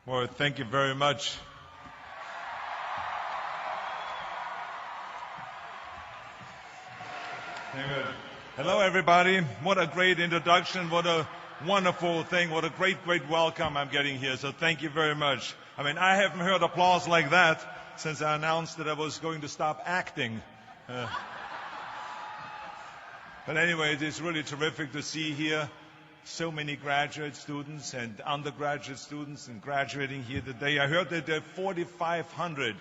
Well, thank you very much. Hello, everybody. What a great introduction. What a wonderful thing. What a great welcome I'm getting here. So thank you very much. I mean, I haven't heard applause like that since I announced that I was going to stop acting. But anyway, it is really terrific to see here so many graduate students and undergraduate students and graduating here today. I heard that there are 4,500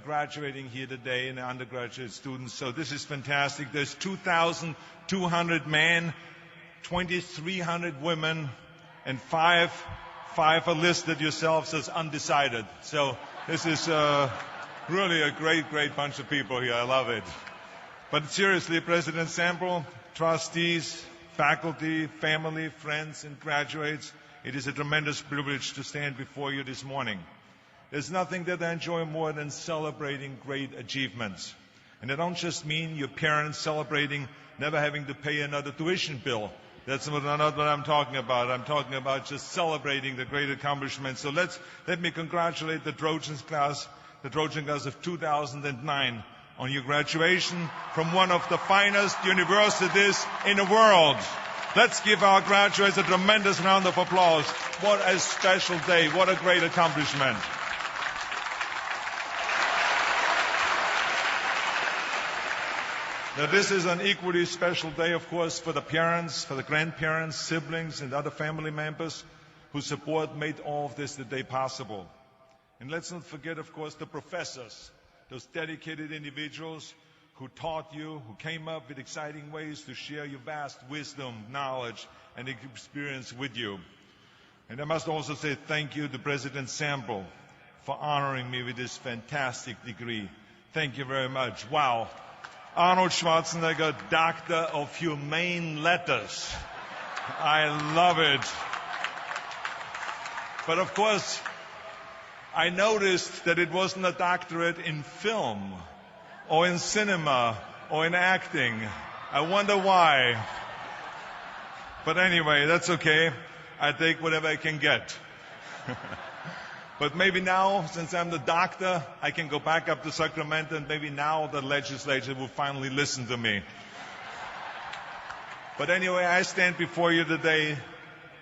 graduating here today in undergraduate students, so this is fantastic. There's 2,200 men, 2,300 women, and five are listed yourselves as undecided. So this is really a great bunch of people here. I love it. But seriously, President Sample, trustees, faculty, family, friends, and graduates, it is a tremendous privilege to stand before you this morning. There's nothing that I enjoy more than celebrating great achievements. And I don't just mean your parents celebrating never having to pay another tuition bill. That's not what I'm talking about. I'm talking about just celebrating the great accomplishments. So let me congratulate the Trojan class of 2009 on your graduation from one of the finest universities in the world. Let's give our graduates a tremendous round of applause. What a special day. What a great accomplishment. Now, this is an equally special day, of course, for the parents, for the grandparents, siblings, and other family members whose support made all of this today possible. And let's not forget, of course, the professors, those dedicated individuals who taught you, who came up with exciting ways to share your vast wisdom, knowledge, and experience with you. And I must also say thank you to President Sample for honoring me with this fantastic degree. Thank you very much. Wow. Arnold Schwarzenegger, Doctor of Humane Letters. I love it. But of course, I noticed that it wasn't a doctorate in film or in cinema or in acting. I wonder why. But anyway, that's okay. I take whatever I can get. But maybe now, since I'm the doctor, I can go back up to Sacramento, and maybe now the legislature will finally listen to me. But anyway, I stand before you today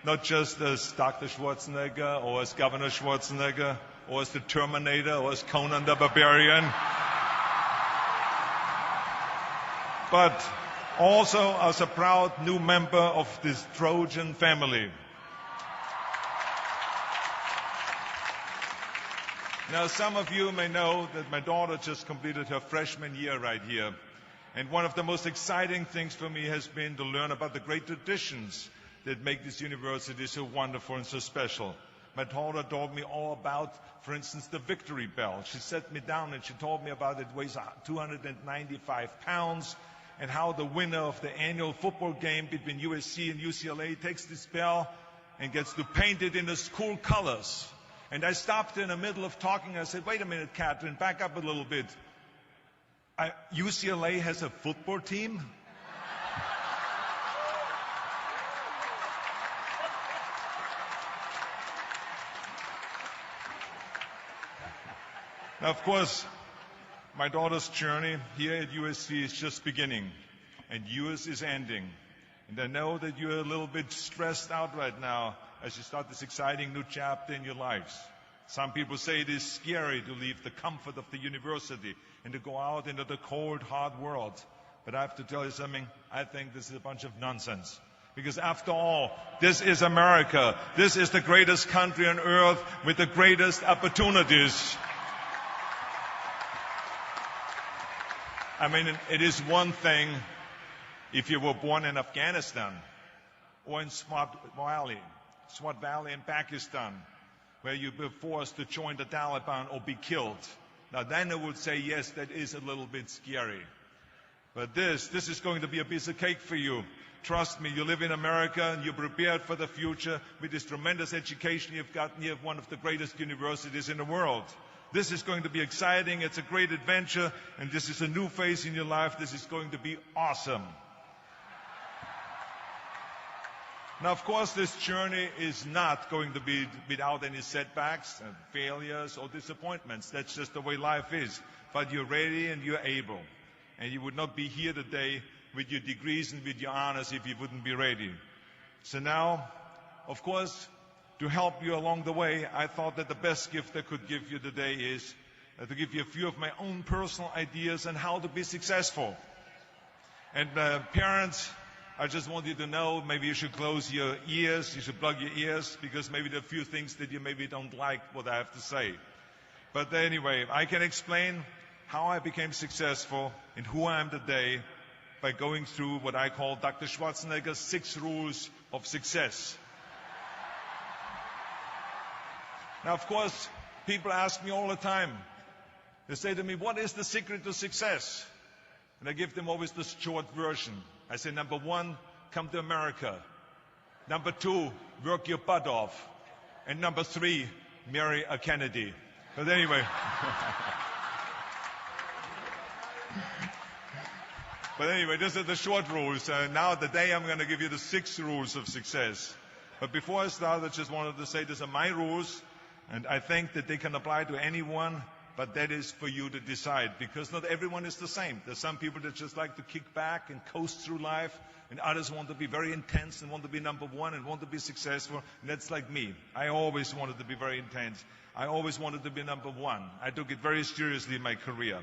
not just as Dr. Schwarzenegger or as Governor Schwarzenegger or as the Terminator or as Conan the Barbarian, but also as a proud new member of this Trojan family. Now, some of you may know that my daughter just completed her freshman year right here. And one of the most exciting things for me has been to learn about the great traditions that make this university so wonderful and so special. My daughter told me all about, for instance, the Victory Bell. She sat me down and she told me about it. It weighs 295 pounds, and how the winner of the annual football game between USC and UCLA takes this bell and gets to paint it in the school colors. And I stopped in the middle of talking. I said, wait a minute, Catherine, back up a little bit. UCLA has a football team? Now, of course, my daughter's journey here at USC is just beginning, and yours is ending. And I know that you're a little bit stressed out right now as you start this exciting new chapter in your lives. Some people say it is scary to leave the comfort of the university and to go out into the cold, hard world. But I have to tell you something, I think this is a bunch of nonsense. Because after all, this is America. This is the greatest country on earth with the greatest opportunities. I mean, it is one thing if you were born in Afghanistan or in Swat Valley in Pakistan, where you were forced to join the Taliban or be killed. Now then I would say, yes, that is a little bit scary. But this is going to be a piece of cake for you. Trust me, you live in America and you're prepared for the future with this tremendous education you've gotten here at one of the greatest universities in the world. This is going to be exciting, it's a great adventure, and this is a new phase in your life. This is going to be awesome. Now, of course, this journey is not going to be without any setbacks and failures or disappointments. That's just the way life is. But you're ready and you're able. And you would not be here today with your degrees and with your honors if you wouldn't be ready. So now, of course, to help you along the way, I thought that the best gift I could give you today is to give you a few of my own personal ideas on how to be successful. And parents, I just want you to know, maybe you should close your ears, you should plug your ears, because maybe there are a few things that you maybe don't like what I have to say. But anyway, I can explain how I became successful and who I am today by going through what I call Dr. Schwarzenegger's 6 rules of success. Now, of course, people ask me all the time, they say to me, what is the secret to success? And I give them always this short version. I say, number 1, come to America. Number 2, work your butt off. And number 3, marry a Kennedy. But anyway. But anyway, these are the short rules. Now today I'm going to give you the 6 rules of success. But before I start, I just wanted to say these are my rules. And I think that they can apply to anyone. But that is for you to decide, because not everyone is the same. There's some people that just like to kick back and coast through life, and others want to be very intense and want to be number 1 and want to be successful. And that's like me. I always wanted to be very intense. I always wanted to be number 1. I took it very seriously in my career.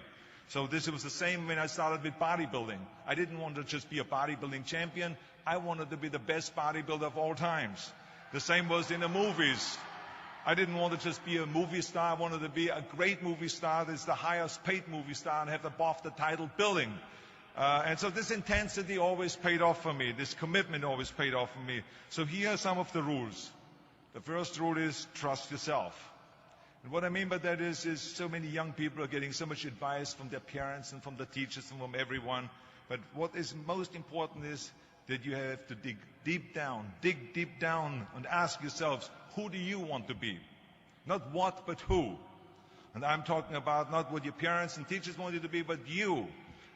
So this was the same when I started with bodybuilding. I didn't want to just be a bodybuilding champion. I wanted to be the best bodybuilder of all times. The same was in the movies. I didn't want to just be a movie star. I wanted to be a great movie star that's the highest paid movie star and have above the title billing. And so this intensity always paid off for me. This commitment always paid off for me. So here are some of the rules. The first rule is trust yourself. And what I mean by that is so many young people are getting so much advice from their parents and from the teachers and from everyone. But what is most important is that you have to dig deep down and ask yourselves, who do you want to be? Not what, but who. And I'm talking about not what your parents and teachers want you to be, but you.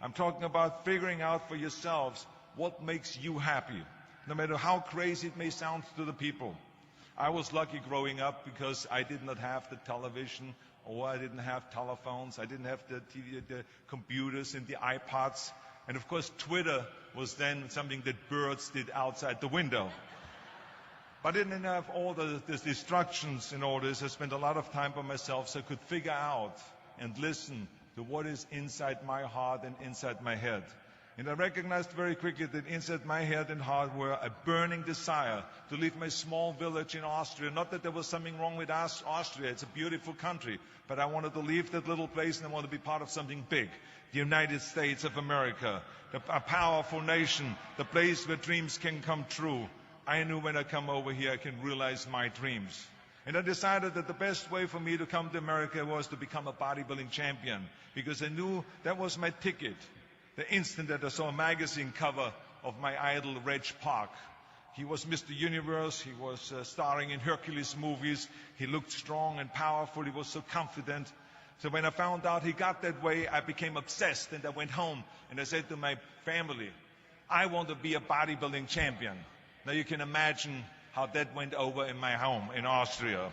I'm talking about figuring out for yourselves what makes you happy, no matter how crazy it may sound to the people. I was lucky growing up because I did not have the television, or I didn't have telephones, I didn't have the TV, the computers and the iPods. And of course, Twitter was then something that birds did outside the window. But I didn't have all the distractions in all this. I spent a lot of time by myself so I could figure out and listen to what is inside my heart and inside my head. And I recognized very quickly that inside my head and heart were a burning desire to leave my small village in Austria. Not that there was something wrong with Austria. It's a beautiful country. But I wanted to leave that little place and I wanted to be part of something big. The United States of America, a powerful nation, the place where dreams can come true. I knew when I come over here, I can realize my dreams. And I decided that the best way for me to come to America was to become a bodybuilding champion, because I knew that was my ticket. The instant that I saw a magazine cover of my idol, Reg Park. He was Mr. Universe. He was starring in Hercules movies. He looked strong and powerful. He was so confident. So when I found out he got that way, I became obsessed, and I went home and I said to my family, I want to be a bodybuilding champion. Now you can imagine how that went over in my home in Austria.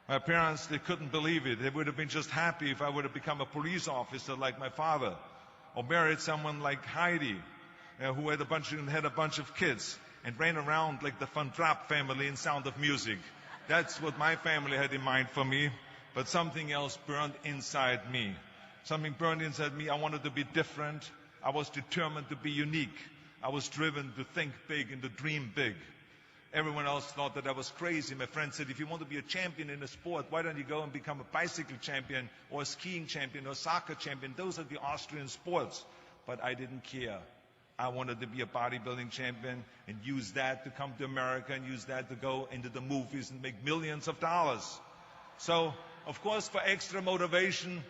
My parents, they couldn't believe it. They would have been just happy if I would have become a police officer like my father, or married someone like Heidi, who had a bunch of kids and ran around like the Van Trapp family in Sound of Music. That's what my family had in mind for me. But something else burned inside me. Something burned inside me. I wanted to be different. I was determined to be unique. I was driven to think big and to dream big. Everyone else thought that I was crazy. My friend said, if you want to be a champion in a sport, why don't you go and become a bicycle champion or a skiing champion or a soccer champion? Those are the Austrian sports. But I didn't care. I wanted to be a bodybuilding champion and use that to come to America and use that to go into the movies and make millions of dollars. So, of course, for extra motivation,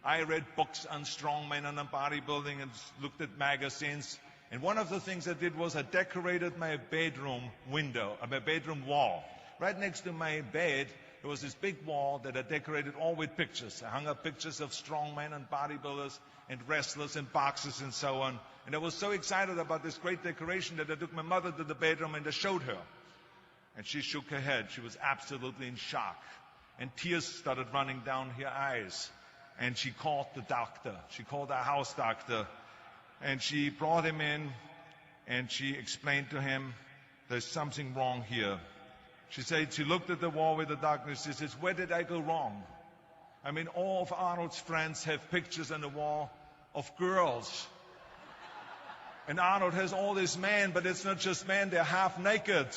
I read books on strongmen and on bodybuilding and looked at magazines. And one of the things I did was I decorated my bedroom window, my bedroom wall. Right next to my bed, there was this big wall that I decorated all with pictures. I hung up pictures of strongmen and bodybuilders and wrestlers and boxers and so on. And I was so excited about this great decoration that I took my mother to the bedroom and I showed her. And she shook her head. She was absolutely in shock. And tears started running down her eyes. And she called the doctor. She called our house doctor. And she brought him in and she explained to him, there's something wrong here. She said, she looked at the wall with the darkness. She says, where did I go wrong? I mean, all of Arnold's friends have pictures on the wall of girls. And Arnold has all these men, but it's not just men, they're half naked.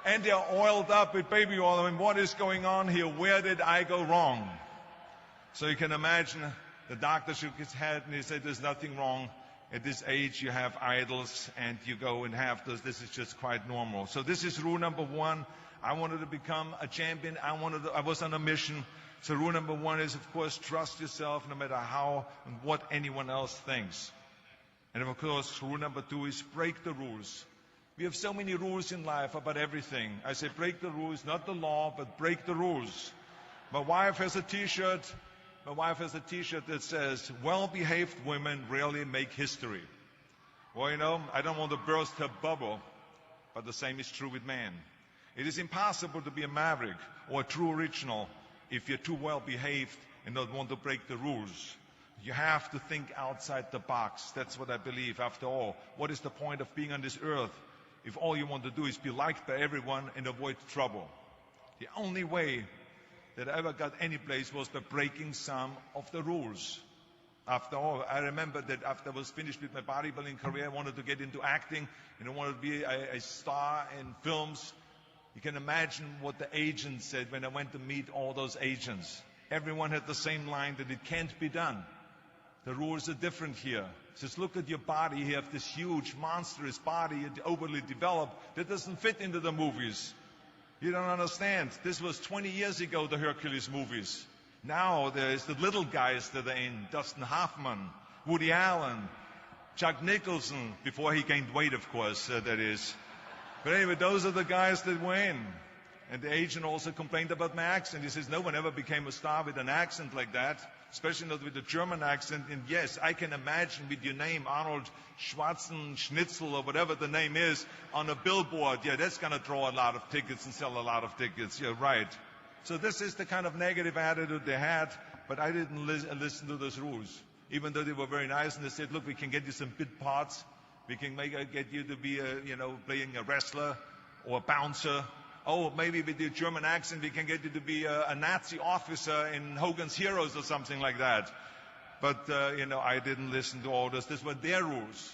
And they're oiled up with baby oil. I mean, what is going on here? Where did I go wrong? So you can imagine the doctor shook his head and he said, there's nothing wrong. At this age, you have idols and you go and have those. This is just quite normal. So this is rule number one. I wanted to become a champion. I was on a mission. So rule number one is, of course, trust yourself no matter how and what anyone else thinks. And of course, rule number two is break the rules. We have so many rules in life about everything. I say break the rules, not the law, but break the rules. My wife has a T-shirt. My wife has a T-shirt that says, well-behaved women rarely make history. Well, you know, I don't want to burst her bubble, but the same is true with men. It is impossible to be a maverick or a true original if you're too well-behaved and don't want to break the rules. You have to think outside the box. That's what I believe. After all, what is the point of being on this earth if all you want to do is be liked by everyone and avoid trouble? The only way that I ever got any place was by breaking some of the rules. After all, I remember that after I was finished with my bodybuilding career, I wanted to get into acting and I wanted to be a star in films. You can imagine what the agent said when I went to meet all those agents. Everyone had the same line that it can't be done. The rules are different here. Just look at your body. You have this huge, monstrous body, overly developed, that doesn't fit into the movies. You don't understand. This was 20 years ago, the Hercules movies. Now there's the little guys that are in. Dustin Hoffman, Woody Allen, Jack Nicholson, before he gained weight, of course, that is. But anyway, those are the guys that were in. And the agent also complained about my accent. He says, no one ever became a star with an accent like that, especially not with a German accent. And yes, I can imagine with your name, Arnold Schwarzenegger, or whatever the name is, on a billboard. Yeah, that's going to draw a lot of tickets and sell a lot of tickets. You're right. So this is the kind of negative attitude they had, but I didn't listen to those rules. Even though they were very nice and they said, look, we can get you some bit parts. We can get you to be, playing a wrestler or a bouncer. Oh, maybe with your German accent, we can get you to be a Nazi officer in Hogan's Heroes or something like that. But, I didn't listen to all this. These were their rules,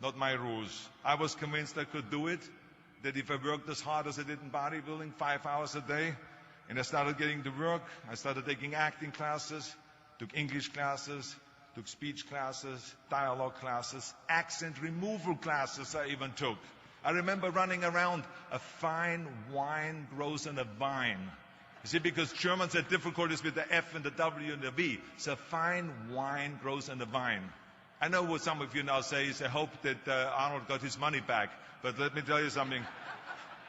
not my rules. I was convinced I could do it, that if I worked as hard as I did in bodybuilding, 5 hours a day, and I started getting to work, I started taking acting classes, took English classes, took speech classes, dialogue classes, accent removal classes I even took. I remember running around, a fine wine grows on a vine. You see, because Germans had difficulties with the F and the W and the V. So fine wine grows on a vine. I know what some of you now say is, I hope that Arnold got his money back. But let me tell you something.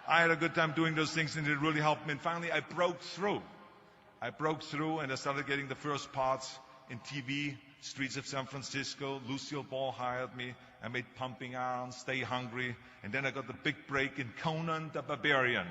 I had a good time doing those things and it really helped me. And finally, I broke through. I broke through and I started getting the first parts in TV, Streets of San Francisco. Lucille Ball hired me. I made Pumping Iron, Stay Hungry. And then I got the big break in Conan the Barbarian.